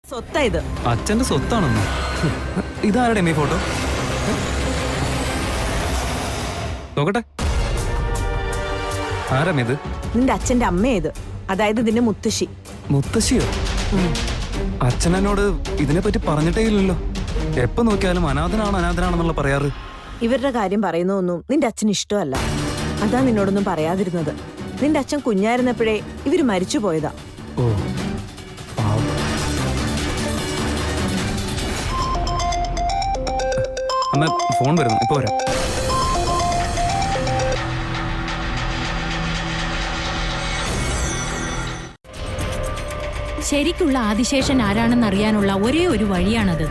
സ്വത്താ ഇത്. അച്ഛന്റെ സ്വത്താണെന്നോ? ഇതാരുടെ ഈ ഫോട്ടോ? നോക്കട്ടെ, ആരാമിത്? നിന്റെ അച്ഛന്റെ അമ്മയത്, അതായത് ഇതിന്റെ മുത്തശ്ശി. മുത്തശ്ശിയോ? അച്ഛനോട് ഇതിനെപ്പറ്റി പറഞ്ഞിട്ടേ ഇല്ലല്ലോ. എപ്പോ നോക്കിയാലും അനാഥനാണെന്നുള്ള പറയാറ്. ഇവരുടെ കാര്യം പറയുന്നതൊന്നും നിന്റെ അച്ഛന് ഇഷ്ടമല്ല. അതാ നിന്നോടൊന്നും പറയാതിരുന്നത്. നിന്റെ അച്ഛൻ കുഞ്ഞായിരുന്നപ്പോഴേ ഇവര് മരിച്ചു പോയതാ. ഓ പാവം. അമ്മ ഫോൺ വരുന്നു, ഇപ്പൊ വരാം. ശരിക്കുള്ള ആദിശേഷൻ ആരാണെന്നറിയാനുള്ള ഒരേ ഒരു വഴിയാണത്.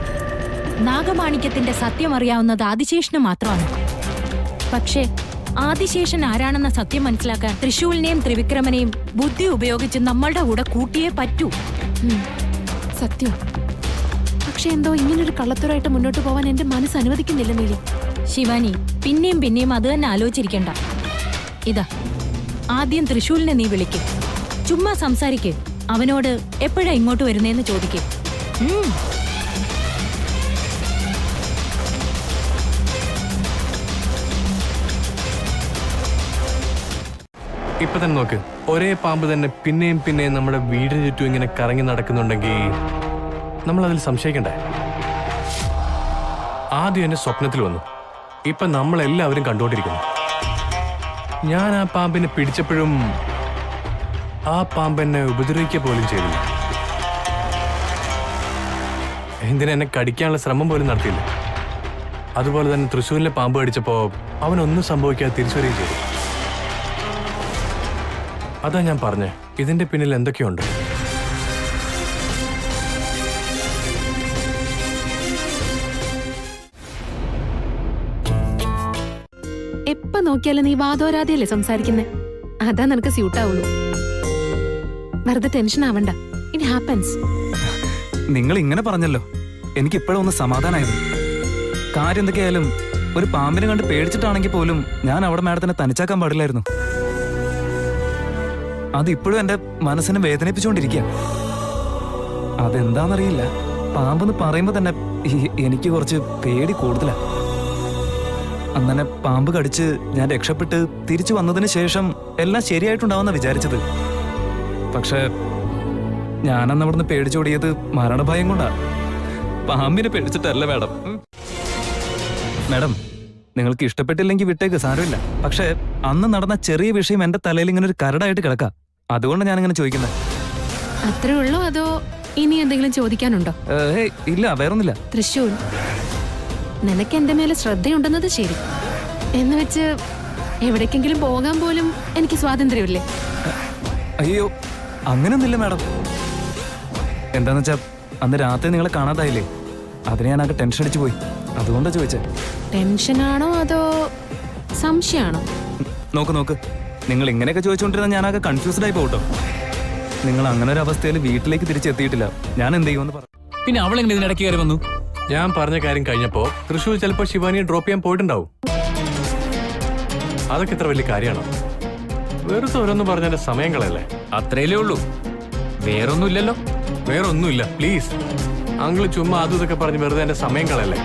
നാഗമാണിക്യത്തിന്റെ സത്യം അറിയാവുന്നത് ആദിശേഷന് മാത്രമാണ്. പക്ഷേ ആദിശേഷൻ ആരാണെന്ന സത്യം മനസ്സിലാക്കാൻ തൃശൂലിനെയും ത്രിവിക്രമനെയും ബുദ്ധി ഉപയോഗിച്ച് നമ്മളുടെ കൂടെ കൂട്ടിയേ പറ്റൂ. സത്യം. പക്ഷെ എന്തോ ഇങ്ങനൊരു കള്ളത്തരായിട്ട് മുന്നോട്ട് പോവാൻ എന്റെ മനസ്സ് അനുവദിക്കുന്നില്ല നീലി. ശിവാനി, പിന്നെയും അത് തന്നെ ആലോചിച്ചിരിക്കണ്ട. ഇതാ, ആദ്യം തൃശൂലിനെ നീ വിളിക്ക്. ചുമ്മാ സംസാരിക്ക്. അവനോട് എപ്പോഴാ ഇങ്ങോട്ട് വരുന്നേന്ന് ചോദിക്ക്. ഇപ്പൊ തന്നെ നോക്ക്, ഒരേ പാമ്പ് തന്നെ പിന്നെയും നമ്മുടെ വീടിന് ചുറ്റും ഇങ്ങനെ കറങ്ങി നടക്കുന്നുണ്ടെങ്കിൽ നമ്മൾ അതിൽ സംശയിക്കണ്ടേ? ആദ്യം എന്റെ സ്വപ്നത്തിൽ വന്നു, ഇപ്പൊ നമ്മളെല്ലാവരും കണ്ടുകൊണ്ടിരിക്കുന്നു. ഞാൻ ആ പാമ്പിനെ പിടിച്ചപ്പോഴും ആ പാമ്പെന്നെ ഉപദ്രവിക്കുക പോലും ചെയ്തില്ല. എന്തിനെന്നെ കടിക്കാനുള്ള ശ്രമം പോലും നടത്തിയില്ല. അതുപോലെ തന്നെ തൃശ്ശൂരിലെ പാമ്പ് കടിച്ചപ്പോ അവനൊന്നും സംഭവിക്കാതെ തിരിച്ചു വരികയും ചെയ്തു. അതാ ഞാൻ പറഞ്ഞേ, ഇതിന്റെ പിന്നിൽ എന്തൊക്കെയുണ്ട്. എപ്പ നോക്കിയാലും നീ വാദോരാതെയല്ലേ സംസാരിക്കുന്നേ. അതാ നിനക്ക് സ്യൂട്ടാവുള്ളൂ. വെറുതെ ടെൻഷൻ ആവണ്ട, ഇറ്റ് ഹാപ്പൻസ്. നിങ്ങൾ ഇങ്ങനെ പറഞ്ഞല്ലോ, എനിക്ക് ഇപ്പോഴും ഒന്ന് സമാധാനമായത്. കാര്യം എന്തൊക്കെയായാലും ഒരു പാമ്പിനെ കണ്ട് പേടിച്ചിട്ടാണെങ്കിൽ പോലും ഞാൻ അവിടെ മാഡത്തിനെ തനിച്ചാക്കാൻ പാടില്ലായിരുന്നു. അതിപ്പോഴും എന്റെ മനസ്സിനെ വേദനിപ്പിച്ചുകൊണ്ടിരിക്കുക. അതെന്താന്നറിയില്ല, പാമ്പെന്ന് പറയുമ്പോ തന്നെ എനിക്ക് കുറച്ച് പേടി കൂടുതലാ. അങ്ങനെ പാമ്പ് കടിച്ച് ഞാൻ രക്ഷപ്പെട്ട് തിരിച്ചു വന്നതിന് ശേഷം എല്ലാം ശരിയായിട്ടുണ്ടാവുന്ന വിചാരിച്ചത്. പക്ഷെ ഞാനന്ന് അവിടുന്ന് പേടിച്ചോടിയത് മരണഭയം കൊണ്ടാ, പാമ്പിനെ പേടിച്ചിട്ടല്ല മാഡം. മാഡം, നിങ്ങൾക്ക് ഇഷ്ടപ്പെട്ടില്ലെങ്കിൽ വിട്ടേക്ക്, സാരമില്ല. പക്ഷെ അന്ന് നടന്ന ചെറിയ വിഷയം എന്റെ തലയിൽ ഇങ്ങനെ ഒരു കരടായിട്ട് കിടക്കാം. അതുകൊണ്ട് ഞാനിങ്ങനെ ചോദിക്കുന്നത്. അത്രേ ഉള്ളൂ, അതോ ഇനി എന്തെങ്കിലും ചോദിക്കാനുണ്ടോ? ഇല്ല, വേറൊന്നുമില്ല. തൃശൂർ, നിനക്ക് എന്റെ മേലെ ശ്രദ്ധയുണ്ടെന്നത് ശരി. എന്ന് വെച്ച് എവിടേക്കെങ്കിലും പോകാൻ പോലും എനിക്ക് സ്വാതന്ത്ര്യമില്ലേ? അയ്യോ, അങ്ങനെയൊന്നുമില്ല മാഡം. എന്താന്ന് വെച്ചാ അന്ന് രാത്രി നിങ്ങളെ കാണാതായില്ലേ, അതിന് ഞാനാകെ ടെൻഷൻ അടിച്ചു പോയി. അതുകൊണ്ടാ ചോദിച്ചേ. ടെൻഷനാണോ അതോ സംശയമാണോ? നോക്ക്, നിങ്ങൾ ഇങ്ങനെയൊക്കെ ചോദിച്ചുകൊണ്ടിരുന്ന ഞാനാകെ കൺഫ്യൂസ്ഡ് ആയി പോട്ടോ. നിങ്ങൾ അങ്ങനെ ഒരു അവസ്ഥയിൽ വീട്ടിലേക്ക് തിരിച്ചെത്തിയിട്ടില്ല, ഞാൻ എന്ത് ചെയ്യുമെന്ന് പറഞ്ഞു. പിന്നെ അവളെങ്ങനെ ഇതിനിടയ്ക്ക് കയറി വന്നു? ഞാൻ പറഞ്ഞ കാര്യം കഴിഞ്ഞപ്പോ തൃശ്ശൂർ ചിലപ്പോ ശിവാനിയെ ഡ്രോപ്പ് ചെയ്യാൻ പോയിട്ടുണ്ടാവും. അതൊക്കെ ഇത്ര വലിയ കാര്യമാണോ? വെറുതെ ഓരോന്ന് പറഞ്ഞ സമയം കളയല്ലേ? അത്രയല്ലേ ഉള്ളൂ, വേറൊന്നുമില്ലല്ലോ. വേറൊന്നുമില്ല, പ്ലീസ്. അങ്കിള് ചുമ്മാ അതും ഇതൊക്കെ പറഞ്ഞ് വെറുതെ എന്റെ സമയം കളയല്ലേ.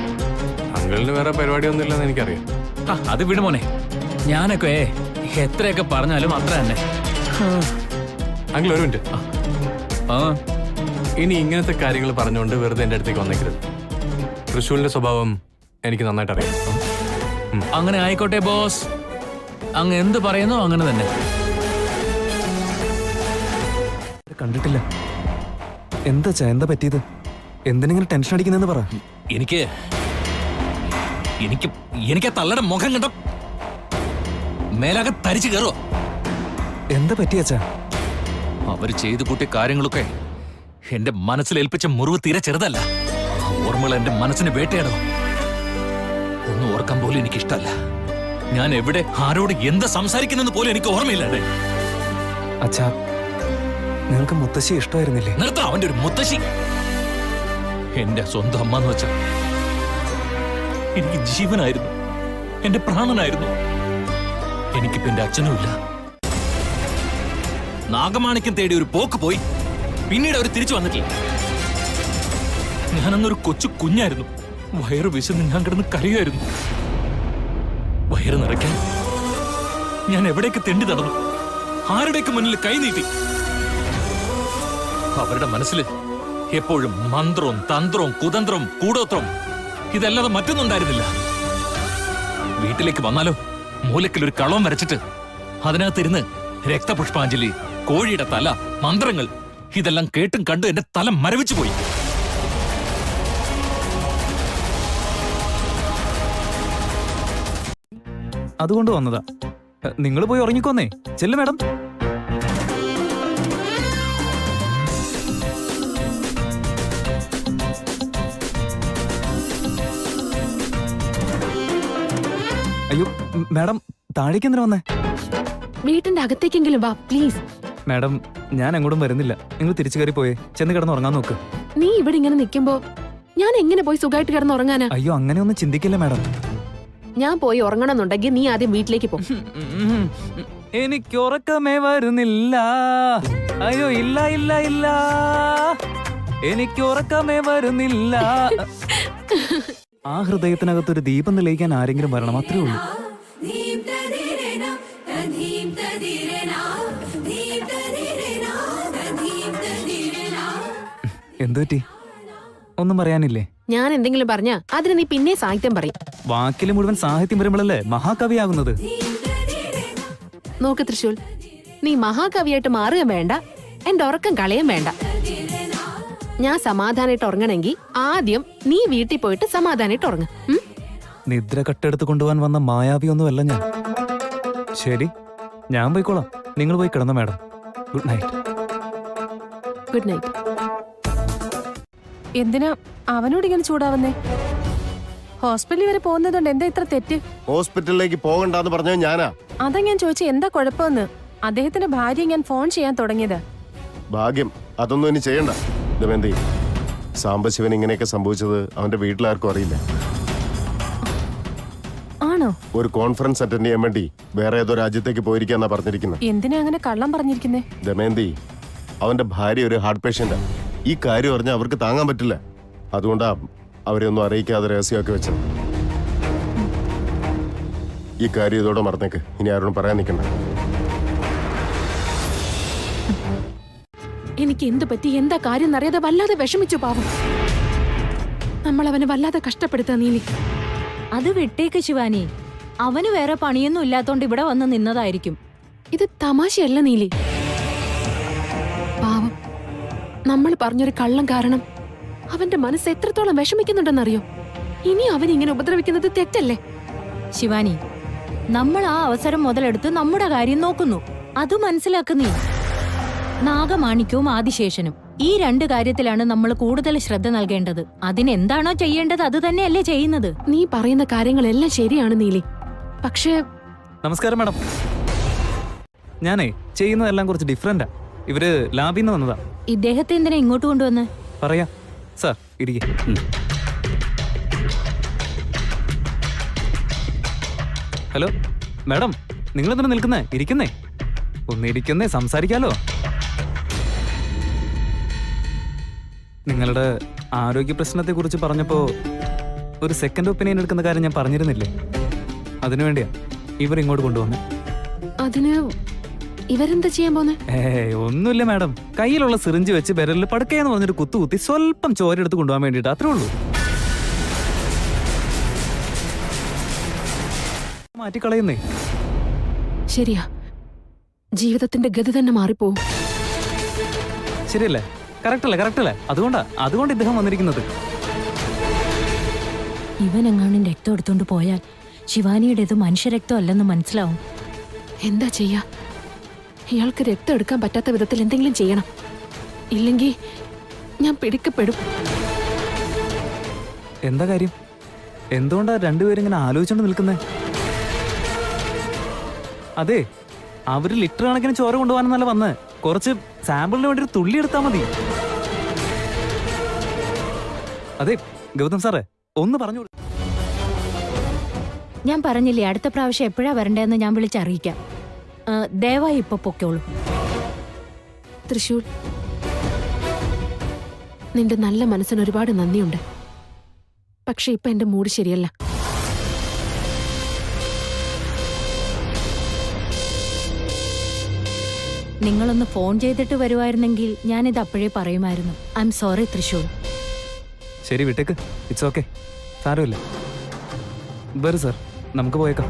അങ്കിളിന് വേറെ പരിപാടിയൊന്നും ഇല്ലെന്ന് എനിക്കറിയാം. അത് വിട് മോനെ, ഞാനൊക്കെ എത്രയൊക്കെ പറഞ്ഞാലും അത്ര തന്നെ. അങ്കിൾ ഒരു മിനിറ്റ്. ആ, ഇനി ഇങ്ങനത്തെ കാര്യങ്ങൾ പറഞ്ഞുകൊണ്ട് വെറുതെ എന്റെ അടുത്തേക്ക് വന്നേക്കരുത്. തൃശ്ശൂരിന്റെ സ്വഭാവം എനിക്ക് നന്നായിട്ട് അറിയാം. അങ്ങനെ ആയിക്കോട്ടെ ബോസ്, അങ്ങ് എന്ത് പറയുന്നോ അങ്ങനെ തന്നെ. കണ്ടിട്ടില്ല. എന്താ പറ്റിയത്? എന്തിനെങ്കിലും ടെൻഷൻ അടിക്കുന്നെന്ന് പറ. എനിക്ക് തള്ളയുടെ മുഖം കണ്ടോ മേലാകെ തരിച്ചു കയറുവോ? എന്താ പറ്റിയച്ചാ? അവര് ചെയ്തു കൂട്ടിയ കാര്യങ്ങളൊക്കെ എന്റെ മനസ്സിൽ ഏൽപ്പിച്ച മുറിവ് തീരെ ചെറുതല്ല. ഓർമ്മകൾ എന്റെ മനസ്സിന് വേട്ടയാടോ. ഒന്നും ഓർക്കാൻ പോലും എനിക്കിഷ്ടല്ല. ഞാൻ എവിടെ ആരോട് എന്താ സംസാരിക്കുന്നെന്ന് പോലും എനിക്ക് ഓർമ്മയില്ലേ. അച്ഛാ, നിങ്ങൾക്ക് മുത്തശ്ശി ഇഷ്ടമായിരുന്നില്ലേ? നിർത്താം, അവന്റെ ഒരു മുത്തശ്ശി. എന്റെ സ്വന്തം അമ്മ എന്ന് വെച്ച എനിക്ക് ജീവനായിരുന്നു, എന്റെ പ്രാണനായിരുന്നു. എനിക്കിപ്പോ എന്റെ അച്ഛനും ഇല്ല. നാഗമാണിക്യം തേടി ഒരു പോക്ക് പോയി, പിന്നീട് അവർ തിരിച്ചു വന്നിട്ടില്ല. ഞാനന്നൊരു കൊച്ചു കുഞ്ഞായിരുന്നു. വയറ് വിശന്ന് ഞാൻ കിടന്ന് കരയുമായിരുന്നു. വയറ് നിറയ്ക്കാൻ ഞാൻ എവിടേക്ക് തെണ്ടി നടന്നു, ആരുടെയൊക്കെ മുന്നിൽ കൈനീട്ടി. അവരുടെ മനസ്സിൽ എപ്പോഴും മന്ത്രവും തന്ത്രവും കുതന്ത്രവും കൂടോത്രവും ഇതല്ലാതെ മറ്റൊന്നുണ്ടായിരുന്നില്ല. വീട്ടിലേക്ക് വന്നാലോ മൂലക്കിലൊരു കളവും വരച്ചിട്ട് അതിനകത്തിരുന്ന് രക്തപുഷ്പാഞ്ജലി, കോഴിയുടെ തല, മന്ത്രങ്ങൾ ഇതെല്ലാം കേട്ടും കണ്ടും എന്റെ തല മരവിച്ചു പോയി. അതുകൊണ്ട് വന്നതാ. നിങ്ങൾ പോയി ഉറങ്ങിക്കോന്നേ. ചെല്ലു മാഡം. അയ്യോ മാഡം, താഴേക്ക് എന്തിനാ വന്നേ? വീട്ടിന്റെ അകത്തേക്കെങ്കിലും വാ പ്ലീസ്. മാഡം, ഞാൻ എങ്ങോട്ടും വരുന്നില്ല. നിങ്ങൾ തിരിച്ചു കയറി പോയേ. ചെന്ന് കിടന്ന് ഉറങ്ങാൻ നോക്ക്. നീ ഇവിടെ ഇങ്ങനെ നിൽക്കുമ്പോ ഞാൻ എങ്ങനെ പോയി സുഖമായിട്ട് കിടന്ന് ഉറങ്ങാനാ? അയ്യോ, അങ്ങനെയൊന്നും ചിന്തിക്കില്ല മാഡം. ഞാൻ പോയി ഉറങ്ങണമെന്നുണ്ടെങ്കിൽ നീ ആദ്യം വീട്ടിലേക്ക് പോ. എനിക്ക് ഉറക്കമേ വരുന്നില്ല. അയ്യോ ഇല്ല ഇല്ല ഇല്ല, എനിക്ക് ഉറക്കമേ വരുന്നില്ല. ആ ഹൃദയത്തിനകത്തൊരു ദീപം തെളിയിക്കാൻ ആരെങ്കിലും വരണം, അത്രേ ഉള്ളൂ. എന്തുപറ്റി? ഒന്നും പറയാനില്ലേ? ഞാൻ എന്തെങ്കിലും പറഞ്ഞാ അതിന് നീ പിന്നെ സാഹിത്യം പറയും. വാക്കില് മുഴുവൻ സാഹിത്യം വരുമ്പോഴല്ലേ മഹാകവിയാകുന്നത്. നോക്ക് തൃശൂൽ, നീ മഹാകവിയായിട്ട് മാറുകയും വേണ്ട, എന്റെ ഉറക്കം കളയും വേണ്ട. ഞാൻ സമാധാനായിട്ട് ഉറങ്ങണമെങ്കിൽ ആദ്യം നീ വീട്ടിൽ പോയിട്ട് സമാധാനായിട്ട് ഉറങ്ങ. നിദ്ര കട്ടെടുത്ത് കൊണ്ടുപോകാൻ വന്ന മായാവിയൊന്നുമല്ല ഞാൻ. ശരി, ഞാൻ പോയിക്കോളാം. നിങ്ങൾ പോയി കിടന്നു madam. Good night. Good night. എന്തിനാ അവനോട് ഇങ്ങനെ ചൂടാവുന്നേ? ഹോസ്പിറ്റലിൽ വരെ പോകുന്നതുകൊണ്ട് എന്താ ഇത്ര തെറ്റ്? ഹോസ്പിറ്റലിലേക്ക് പോകണ്ടെന്ന് പറഞ്ഞത് ഞാനാ. അതാ ഞാൻ ചോദിച്ചു എന്താ കുഴപ്പമെന്ന്. അദ്ദേഹത്തിന്റെ ഭാര്യ ഞാൻ ഫോൺ ചെയ്യാൻ തുടങ്ങിയത്. ഭാഗ്യം, അതൊന്നും ഇനി ചെയ്യണ്ട. ദമയന്തി, സാംബശിവൻ ഇങ്ങനെയൊക്കെ സംഭവിച്ചത് അവന്റെ വീട്ടിലാർക്കും അറിയില്ല. ആണോ? ഒരു കോൺഫറൻസ് അറ്റൻഡ് ചെയ്യാൻ വേണ്ടി വേറെ ഏതോ രാജ്യത്തേക്ക് പോയിരിക്കാന്നാ പറഞ്ഞിരിക്കുന്നത്. എന്തിനാ അങ്ങനെ കള്ളം പറഞ്ഞിരിക്കുന്നേ? ദമയന്തി, അവന്റെ ഭാര്യ ഒരു ഹാർട്ട് പേഷ്യന്റാ. ഈ കാര്യം അറിഞ്ഞാൽ അവർക്ക് താങ്ങാൻ പറ്റില്ല. അതുകൊണ്ടാ അവരെ ഒന്നും അറിയിക്കാതെ രഹസ്യമൊക്കെ വെച്ചത്. ഈ കാര്യം ഇതോടെ മറന്നേക്ക്. ഇനി ആരോടും പറയാൻ നിൽക്കണ്ട. എനിക്ക് എന്ത് പറ്റി, എന്താ കാര്യം എന്നറിയാതെ വല്ലാതെ വിഷമിച്ചു പാവം. നമ്മൾ അവനെ വല്ലാതെ കഷ്ടപ്പെടുത്താ നീലി. അത് വിട്ടേക്ക് ശിവാനി. അവന് വേറെ പണിയൊന്നും ഇല്ലാത്തോണ്ട് ഇവിടെ വന്ന് നിന്നതായിരിക്കും. ഇത് തമാശയല്ല നീലി. പാവം, നമ്മൾ പറഞ്ഞൊരു കള്ളം കാരണം അവന്റെ മനസ്സ് എത്രത്തോളം വിഷമിക്കുന്നുണ്ടെന്നറിയോ? ഇനി അവൻ ഇങ്ങനെ ഉപദ്രവിക്കുന്നത് തെറ്റല്ലേ? ശിവാനി, നമ്മൾ ആ അവസരം മുതലെടുത്ത് നമ്മുടെ കാര്യം നോക്കുന്നു. അത് മനസ്സിലാക്കുന്നീ. നാഗമാണിക്യവും ആദിശേഷനും, ഈ രണ്ട് കാര്യത്തിലാണ് നമ്മൾ കൂടുതൽ ശ്രദ്ധ നൽകേണ്ടത്. അതിനെന്താണോ ചെയ്യേണ്ടത് അത് തന്നെയല്ലേ ചെയ്യുന്നത്. നീ പറയുന്ന കാര്യങ്ങളെല്ലാം ശരിയാണ് നീലി, പക്ഷേ... നമസ്കാരം മാഡം. ഞാനേ ചെയ്യുന്നതെല്ലാം കുറച്ച് ഡിഫറെന്റാ. ഇവര് ലാബിൽ നിന്ന് വന്നതാ. ഇദ്ദേഹത്തെ എന്തിനാ ഇങ്ങോട്ട് കൊണ്ടുവന്ന്? പറയാ സാർ, ഇരിക്കെ. ഹലോ മാഡം, നിങ്ങൾ എന്തിനാ നിൽക്കുന്നേ? ഇരിക്കുന്നേ, ഒന്നിരിക്കുന്നേ, സംസാരിക്കാലോ. നിങ്ങളുടെ ആരോഗ്യ പ്രശ്നത്തെ കുറിച്ച് പറഞ്ഞപ്പോ ഒരു സെക്കൻഡ് ഒപ്പീനിയൻ എടുക്കുന്ന കാര്യം ഞാൻ പറഞ്ഞിരുന്നില്ലേ? അതിനുവേണ്ടിയാ ഇവരിങ്ങോട്ട് കൊണ്ടുവന്നേ. അതിന് ഇവരെന്താ ചെയ്യാൻ പോന്നെ? ഒന്നുമില്ല മാഡം, കയ്യിലുള്ള സിറിഞ്ച് വെച്ച് വിരലിൽ പടുക്കയെന്ന് പറഞ്ഞൊരു കുത്തി സ്വല്പം ചോരെടുത്ത് കൊണ്ടുപോകാൻ വേണ്ടിട്ട്, അത്രേ ഉള്ളൂ. മാറ്റിക്കളയുന്നേ. ശരിയാ, ജീവിതത്തിന്റെ ഗതി തന്നെ മാറിപ്പോവും. ശരിയല്ലേ? കറക്റ്റല്ലേ? അതുകൊണ്ട് ഇദ്ദേഹം വന്നിരിക്കുന്നത്. ഇവനെങ്ങാനും രക്തം എടുത്തോണ്ട് പോയാൽ ശിവാനിയുടേത് മനുഷ്യരക്തം അല്ലെന്ന് മനസ്സിലാവും. എന്താ ചെയ്യാ? ഇയാൾക്ക് രക്തം എടുക്കാൻ പറ്റാത്ത വിധത്തിൽ എന്തെങ്കിലും ചെയ്യണം. ഇല്ലെങ്കിൽ ഞാൻ പിടിക്കപ്പെടും. എന്താ കാര്യം? എന്തുകൊണ്ടാ രണ്ടുപേരും ഇങ്ങനെ ആലോചിച്ചോണ്ട് നിൽക്കുന്നേ? അതെ, അവര് ലിറ്റർ കണക്കിന് ചോര കൊണ്ടുപോകാനെന്നല്ല വന്ന്. കുറച്ച് സാമ്പിളിന് വേണ്ടി ഒരു തുള്ളി എടുത്താൽ മതി. അതെ ഗൗതം സാറേ, ഒന്ന് പറഞ്ഞു. ഞാൻ പറഞ്ഞില്ലേ, അടുത്ത പ്രാവശ്യം എപ്പോഴാ വരണ്ടേന്ന് ഞാൻ വിളിച്ചറിയിക്കാം. ദയവായി ഇപ്പൊ പൊക്കോളൂ. തൃശൂർ, നിന്റെ നല്ല മനസ്സിന് ഒരുപാട് നന്ദിയുണ്ട്. പക്ഷെ ഇപ്പൊ എന്റെ മൂഡ് ശരിയല്ല. നിങ്ങളൊന്ന് ഫോൺ ചെയ്തിട്ട് വരുമായിരുന്നെങ്കിൽ ഞാനിത് അപ്പോഴേ പറയുമായിരുന്നു. I am sorry Thrissur. ശരി വിട്ടേക്ക്, ഇറ്റ്സ് ഓക്കെ, സാരമില്ല. വരൂ സാർ, നമുക്ക് പോയേക്കാം.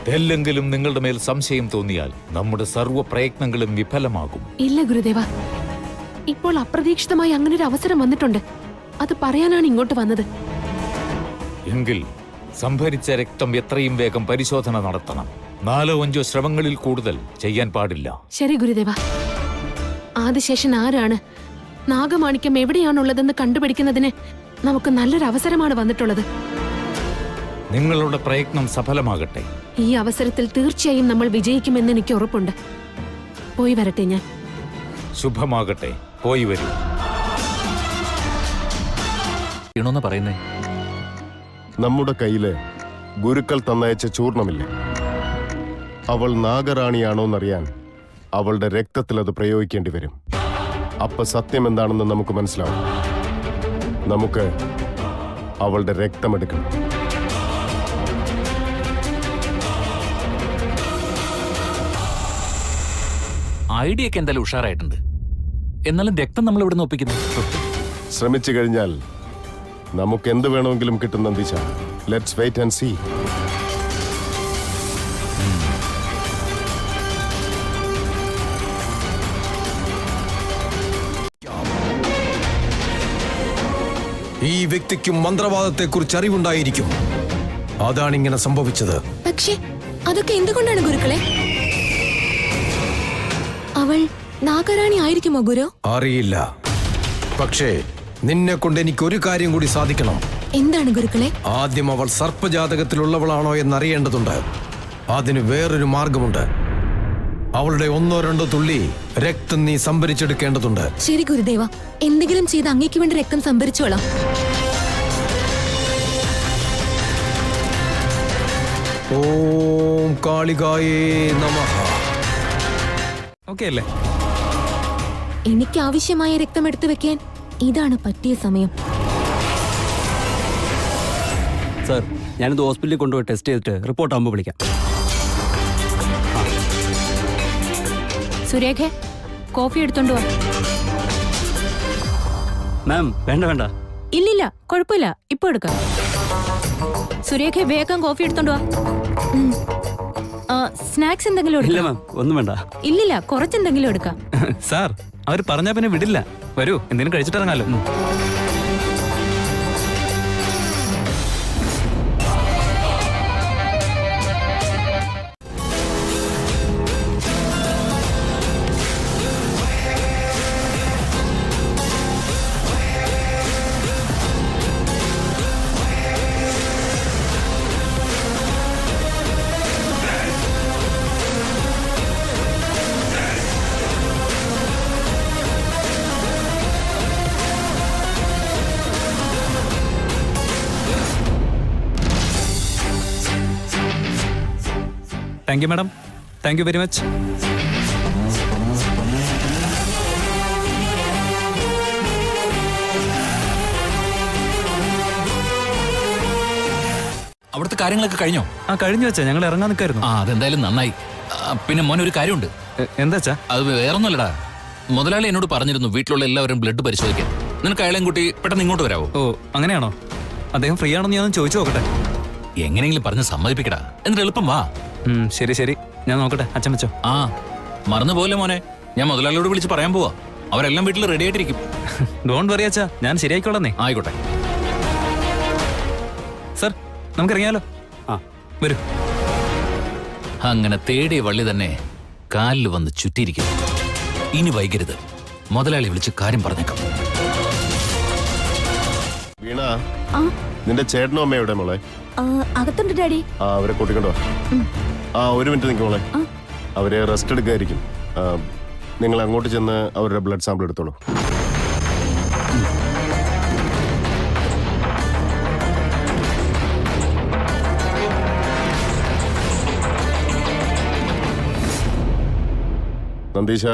തെല്ലെങ്കിലും നിങ്ങളുടെ മേൽ സംശയം തോന്നിയാൽ നമ്മുടെ സർവ്വ പ്രയത്നങ്ങളും വിഫലമാകും. ഇല്ല ഗുരുദേവ, ഇപ്പോൾ അപ്രതീക്ഷിതമായി അങ്ങനെ ഒരു അവസരം വന്നിട്ടുണ്ട്. അത് പറയാനാണ് ഇങ്ങോട്ട് വന്നത്. എങ്കിൽ സംഭരിച്ച രക്തം എത്രയും വേഗം പരിശോധന നടത്തണം. 4-5 ശ്രമങ്ങളിൽ കൂടുതൽ ചെയ്യാൻ പാടില്ല. ശരി ഗുരുദേവ. ആദിശേഷൻ ആരാണ്, നാഗമാണിക്യം എവിടെയാണുള്ളതെന്ന് കണ്ടുപിടിക്കുന്നതിന് നമുക്ക് നല്ലൊരു അവസരമാണ് വന്നിട്ടുള്ളത്. നിങ്ങളുടെ പ്രയത്നം സഫലമാകട്ടെ. ഈ അവസരത്തിൽ തീർച്ചയായും നമ്മൾ വിജയിക്കുമെന്ന് എനിക്ക് ഉറപ്പുണ്ട്. പോയി വരട്ടെ ഞാൻ. ശുഭമാകട്ടെ, പോയി വരൂ. ണോന്ന് പറയുന്നേ? നമ്മുടെ കയ്യില് ഗുരുക്കൾ തന്നയച്ച ചൂർണമില്ലേ, അവൾ നാഗറാണിയാണോന്നറിയാൻ അവളുടെ രക്തത്തിൽ അത് പ്രയോഗിക്കേണ്ടി വരും. അപ്പൊ സത്യം എന്താണെന്ന് നമുക്ക് മനസ്സിലാവും. നമുക്ക് അവളുടെ രക്തമെടുക്കണം. ഐഡിയ ഒക്കെ എന്തായാലും ഉഷാറായിട്ടുണ്ട്. എന്നാലും രക്തം നമ്മൾ ഇവിടെ നിന്ന് ഒപ്പിക്കുന്നു. ശ്രമിച്ചു കഴിഞ്ഞാൽ നമുക്ക് എന്ത് വേണമെങ്കിലും കിട്ടും Nandeesha. Let's wait and see. ഈ വ്യക്തിക്കും മന്ത്രവാദത്തെക്കുറിച്ച് അറിവുണ്ടായിരിക്കും. അതാണ് ഇങ്ങനെ സംഭവിച്ചത്. പക്ഷേ അതൊക്കെ എന്തുകൊണ്ടാണ് ഗുരുക്കളെ? അവൾ നാഗറാണി ആയിരിക്കുമോ ഗുരു? അറിയില്ല. പക്ഷേ നിന്നെ കൊണ്ട് എനിക്ക് ഒരു കാര്യം കൂടി സാധിക്കണം. എന്താണ് ഗുരുക്കളെ? ആദ്യം അവൾ സർപ്പജാതകത്തിലുള്ളവളാണോ എന്നറിയേണ്ടതുണ്ട്. അതിന് വേറൊരു മാർഗമുണ്ട്. അവളുടെ 1-2 തുള്ളി രക്തം നീ സംഭരിച്ചെടുക്കേണ്ടതുണ്ട്. ശരി ഗുരുദേവ, എന്തെങ്കിലും ചെയ്ത് അങ്ങേക്ക് വേണ്ടി രക്തം സംഭരിച്ചോളാം. ഓം കാളികായേ നമഃ. ഓക്കെ അല്ലേ? എനിക്ക് ആവശ്യമായ രക്തം എടുത്തു വെക്കാൻ ഇതാണ് പറ്റിയ സമയം. സാർ, ഞാനിത് ഹോസ്പിറ്റലിൽ കൊണ്ടുപോയി ടെസ്റ്റ് ചെയ്തിട്ട് റിപ്പോർട്ട് ആകുമ്പോൾ വിളിക്കാം. സുരേഖേ, കോഫി എടുത്തോണ്ട് വാ. മാം, വേണ്ട വേണ്ട. ഇല്ലില്ല, കുഴപ്പമില്ല, ഇപ്പൊ എടുക്കാം. സുരേഖ, വേഗം കോഫി എടുത്തോണ്ട് വാ. സ്നാക്സ് എന്തെങ്കിലും ഇല്ല എടുക്കാം? മാം, ഒന്നും വേണ്ട. ഇല്ലില്ല, കുറച്ചെന്തെങ്കിലും എടുക്കാം. സാർ, അവർ പറഞ്ഞാ പിന്നെ വിടില്ല. വരൂ, എന്തെങ്കിലും കഴിച്ചിട്ടിറങ്ങാലോ. Thank you madam, thank you very much. അവിടുത്തെ കാര്യങ്ങളൊക്കെ കഴിഞ്ഞോ? ആ, കഴിഞ്ഞു വെച്ചാ, ഞങ്ങൾ ഇറങ്ങാൻ നിൽക്കായിരുന്നു. ആ, അതെന്തായാലും നന്നായി. പിന്നെ മോനെ, ഒരു കാര്യമുണ്ട്. എന്താച്ചാ? അത് വേറൊന്നുമല്ലടാ. മുതലാളി എന്നോട് പറഞ്ഞിരുന്നു വീട്ടിലുള്ള എല്ലാവരും ബ്ലഡ് പരിശോധിക്കാൻ. നിനക്ക് അയാളെയും കൂട്ടി പെട്ടെന്ന് ഇങ്ങോട്ട് വരാവോ? ഓ, അങ്ങനെയാണോ? അദ്ദേഹം ഫ്രീ ആണെന്ന് ഞാൻ ചോദിച്ചു നോക്കട്ടെ. എങ്ങനെയെങ്കിലും പറഞ്ഞ് സമ്മതിപ്പിക്കടാ, എന്നിട്ട് എളുപ്പം വാ. ശരി ശരി, ഞാൻ നോക്കട്ടെ. അച്ഛൻ വെച്ചോ. ആ, മറന്നുപോലെ മോനെ, ഞാൻ മുതലാളിയോട് വിളിച്ച് പറയാൻ പോവാ. അവരെല്ലാം വീട്ടിൽ റെഡി ആയിട്ടിരിക്കും. ഡോണ്ട് വറി അച്ഛാ, ഞാൻ ശരിയായിക്കോളന്നേ. ആയിക്കോട്ടെ. സർ, നമുക്കിറങ്ങിയാലോ? ആ, വരൂ. അങ്ങനെ തേടിയ വള്ളി തന്നെ കാലിൽ വന്ന് ചുറ്റിയിരിക്കുന്നു. ഇനി വൈകരുത്, മുതലാളി വിളിച്ച് കാര്യം പറഞ്ഞേക്കാം. വീണ, നിന്റെ ചേട്ടനും അമ്മയുടെ മോളെ? അകത്തുണ്ട് ഡാഡി. ആ, അവരെ കൂട്ടിക്കൊണ്ടോ. ആ, ഒരു മിനിറ്റ് നിൽക്കും മോളെ. അവരെ റെസ്റ്റ് എടുക്കായിരിക്കും. നിങ്ങൾ അങ്ങോട്ട് ചെന്ന് അവരുടെ ബ്ലഡ് സാമ്പിൾ എടുത്തോളൂ. നന്ദീശ,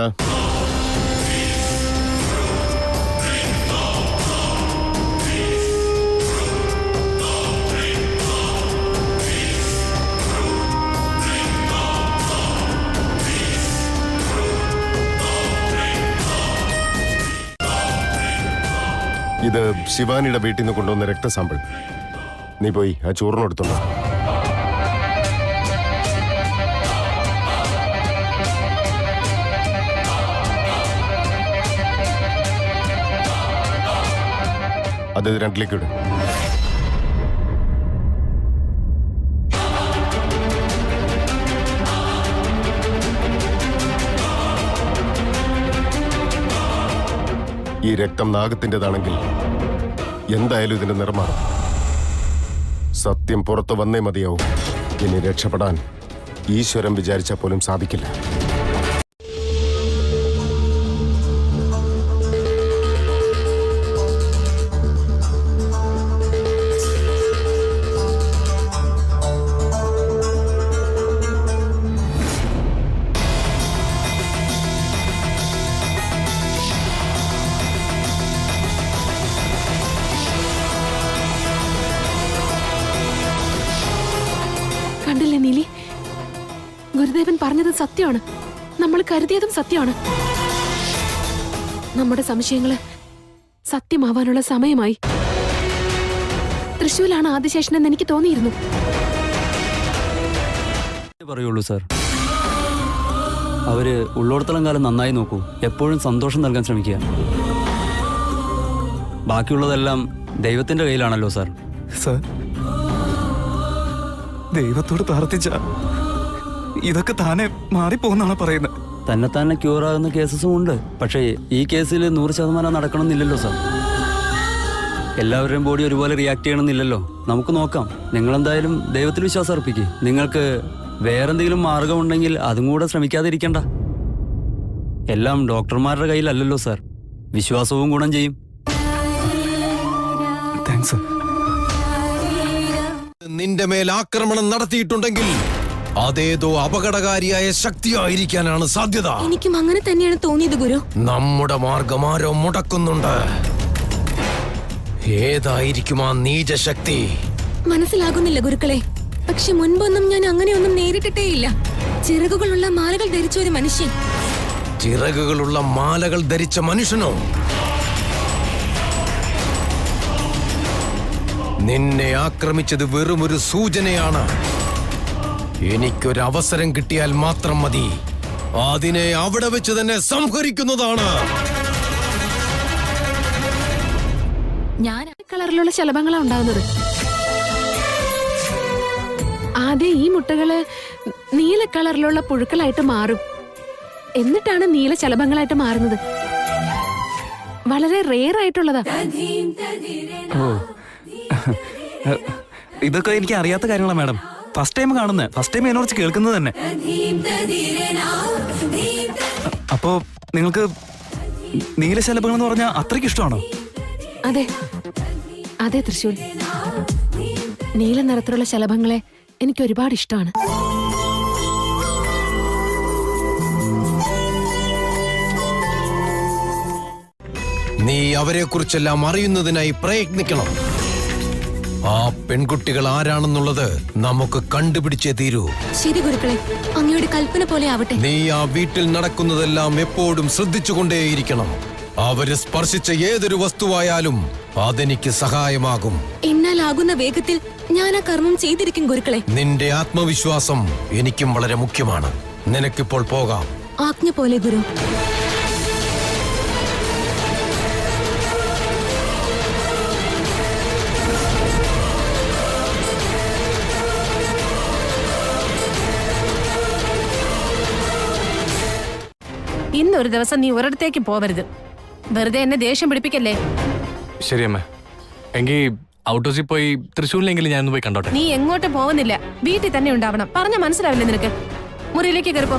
ഇത് ശിവാനിയുടെ വീട്ടിൽ നിന്ന് കൊണ്ടുവന്ന രക്തസാമ്പിൾ. നീ പോയി ആ ചോറിനെടുത്തോളൂ. അത് 2 ഇട്. ഈ രക്തം നാഗത്തിൻ്റെതാണെങ്കിൽ എന്തായാലും ഇതിന്റെ നിറം മാറും. സത്യം പുറത്തു വന്നേ മതിയാവും. ഇനി രക്ഷപ്പെടാൻ ഈശ്വരൻ വിചാരിച്ചാൽ പോലും സാധിക്കില്ല. കണ്ടില്ലേ നീലി, ഗുരുദേവൻ പറഞ്ഞത് സത്യമാണ്. നമ്മൾ കരുതിയതും സത്യമാണ്. നമ്മുടെ സംശയങ്ങള് സത്യമാവാനുള്ള സമയമായി. തൃശ്ശൂലാണ് ആദിശേഷനെന്ന് എനിക്ക് തോന്നിയിരുന്നു. പറയുള്ളൂ സാർ. അവര് ഉള്ളോടത്തോളം കാലം നന്നായി നോക്കൂ. എപ്പോഴും സന്തോഷം നൽകാൻ ശ്രമിക്കുക. ബാക്കിയുള്ളതെല്ലാം ദൈവത്തിന്റെ കയ്യിലാണല്ലോ സാർ. സർ, ദൈവത്തോട് പ്രാർത്ഥിച്ച ഇതൊക്കെ താനെ മാറിപ്പോന്നാണ് പറയുന്നത്. തന്നെ ക്യൂർ ആകുന്ന കേസസും ഉണ്ട്. പക്ഷേ ഈ കേസിൽ 100% നടക്കണമെന്നില്ലല്ലോ സാർ. എല്ലാവരുടെയും ബോഡി ഒരുപോലെ റിയാക്ട് ചെയ്യണമെന്നില്ലല്ലോ. നമുക്ക് നോക്കാം. നിങ്ങളെന്തായാലും ദൈവത്തിൽ വിശ്വാസം അർപ്പിക്കുക. നിങ്ങൾക്ക് വേറെന്തെങ്കിലും മാർഗം ഉണ്ടെങ്കിൽ അതും കൂടെ ശ്രമിക്കാതിരിക്കണ്ട. എല്ലാം ഡോക്ടർമാരുടെ കയ്യിലല്ലല്ലോ സാർ. വിശ്വാസവും ഗുണം ചെയ്യും. താങ്ക്സ്. നിന്റെ മേൽ ആക്രമണം നടത്തിയിട്ടുണ്ടെങ്കിൽ അതേതോ അപകടകാരിയായ ശക്തിയായിരിക്കാനാണ് സാധ്യത. എനിക്കും അങ്ങനെ തന്നെയാണ് തോന്നിയത് ഗുരു. നമ്മുടെ മാർഗം ആരോ മുടക്കുന്നുണ്ട്. ഏതായിരിക്കും ആ നീചശക്തി? മനസ്സിലാകുന്നില്ല ഗുരുക്കളെ. പക്ഷെ മുൻപൊന്നും ഞാൻ അങ്ങനെയൊന്നും നേരിട്ടിട്ടേയില്ല. ചിറകുകളുള്ള മാലകൾ ധരിച്ച ഒരു മനുഷ്യൻ. ചിറകുകളുള്ള മാലകൾ ധരിച്ച മനുഷ്യനോ? നിന്നെ ആക്രമിച്ചത് വെറുമൊരു സൂചനയാണ്. എനിക്കൊരവസരം കിട്ടിയാൽ മാത്രം മതി. അതിനെ അവിടെ വെച്ച് തന്നെ സംഹരിക്കുന്നതാണ്. ഞാൻ കളറിലുള്ള ശലഭങ്ങളാണ് ഉണ്ടാകുന്നത്. ആദ്യം ഈ മുട്ടകള് നീല കളറിലുള്ള പുഴുക്കളായിട്ട് മാറും. എന്നിട്ടാണ് നീല ശലഭങ്ങളായിട്ട് മാറുന്നത്. വളരെ റെയർ ആയിട്ടുള്ളതാ. ഓ, ഇതൊക്കെ എനിക്ക് അറിയാത്ത കാര്യങ്ങളാണ് മാഡം. ഫസ്റ്റ് ടൈം കാണുന്നത്, ഫസ്റ്റ് ടൈം എന്നെ കേൾക്കുന്നത് തന്നെ. അപ്പോ നിങ്ങൾക്ക് നീലശലഭങ്ങൾ എന്ന് പറഞ്ഞാൽ അത്രയ്ക്ക് ഇഷ്ടമാണോ? അതെ അതെ തൃശ്ശൂർ. നീല നിറത്തിലുള്ള ശലഭങ്ങളെ എനിക്ക് ഒരുപാട് ഇഷ്ടമാണ്. നീ അവരെ കുറിച്ചെല്ലാം അറിയുന്നതിനായി പ്രയത്നിക്കണം. ആ പെൺകുട്ടികൾ ആരാണെന്നുള്ളത് നമുക്ക് കണ്ടുപിടിച്ചേ തീരൂ. ശരി ഗുരുക്കളെ, അങ്ങയുടെ കൽപ്പന പോലെ ആവട്ടെ. നീ ആ വീട്ടിൽ നടക്കുന്നതെല്ലാം എപ്പോഴും ശ്രദ്ധിച്ചുകൊണ്ടേയിരിക്കണം. അവര് സ്പർശിച്ച ഏതൊരു വസ്തുവായാലും അതെനിക്ക് സഹായമാകും. എന്നാലാകുന്ന വേഗത്തിൽ ഞാൻ ആ കർമ്മം ചെയ്തിരിക്കും ഗുരുക്കളെ. നിന്റെ ആത്മവിശ്വാസം എനിക്കും വളരെ മുഖ്യമാണ്. നിനക്കിപ്പോൾ പോകാം. ആജ്ഞ പോലെ ഗുരു. ഇന്നൊരു ദിവസം നീ ഒരിടത്തേക്ക് പോവരുത്. വെറുതെ എന്നെ ദേഷ്യം പിടിപ്പിക്കല്ലേ. ശരി അമ്മ. എങ്കിൽ ഔട്ട് ഹൗസിൽ പോയി തൃശ്ശൂരിലെങ്കിലും ഞാനൊന്ന് പോയി കണ്ടോട്ടെ. നീ എങ്ങോട്ടും പോകുന്നില്ല, വീട്ടിൽ തന്നെ ഉണ്ടാവണം. പറഞ്ഞ മനസ്സിലാവില്ലേ നിനക്ക്? മുറിയിലേക്ക് കയറിപ്പോ.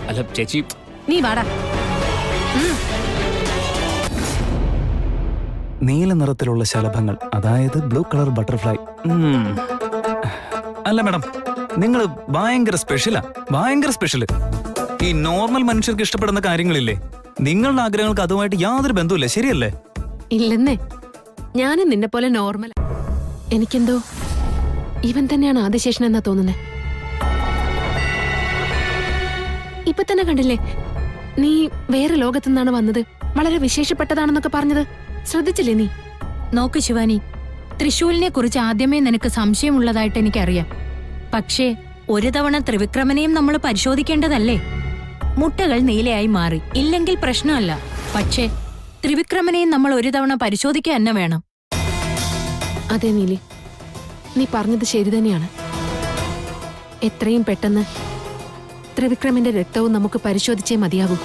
അല്ല ചേച്ചി, നീ വാടാ. നീല നിറത്തിലുള്ള ശലഭങ്ങൾ, അതായത് ബ്ലൂ കളർ ബട്ടർഫ്ലൈ. അല്ല മാഡം, നിങ്ങൾ ഭയങ്കര സ്പെഷ്യലാ, ഭയങ്കര സ്പെഷ്യല്. ഈ നോർമൽ മനുഷ്യർക്ക് ഇഷ്ടപ്പെടുന്ന കാര്യങ്ങളില്ലേ, നിങ്ങളുടെ ആഗ്രഹങ്ങൾക്ക് അതുമായിട്ട് യാതൊരു ബന്ധവുമില്ല, ശരിയല്ലേ? ഇല്ലെന്നേ, ഞാനും നിന്നെ പോലെ നോർമൽ. എനിക്കെന്തോ ഇവൻ തന്നെയാണ് ആദിശേഷൻ എന്നാ തോന്നുന്നേ. ഇപ്പൊ തന്നെ കണ്ടില്ലേ, നീ വേറെ ലോകത്തു നിന്നാണ് വന്നത്, വളരെ വിശേഷപ്പെട്ടതാണെന്നൊക്കെ പറഞ്ഞത് ശ്രദ്ധിച്ചില്ലേ നീ? നോക്ക് ശിവാനി, തൃശൂലിനെ കുറിച്ച് ആദ്യമേ നിനക്ക് സംശയമുള്ളതായിട്ട് എനിക്കറിയാം. പക്ഷേ ഒരു തവണ ത്രിവിക്രമനെയും നമ്മൾ പരിശോധിക്കേണ്ടതല്ലേ? മുട്ടകൾ നീലയായി മാറി ഇല്ലെങ്കിൽ പ്രശ്നമല്ല, പക്ഷേ ത്രിവിക്രമനെയും നമ്മൾ ഒരു തവണ പരിശോധിക്കുക തന്നെ വേണം. അതെ നീലി, നീ പറഞ്ഞത് ശരി തന്നെയാണ്. എത്രയും പെട്ടെന്ന് ത്രിവിക്രമിന്റെ രക്തവും നമുക്ക് പരിശോധിച്ചേ മതിയാകൂ.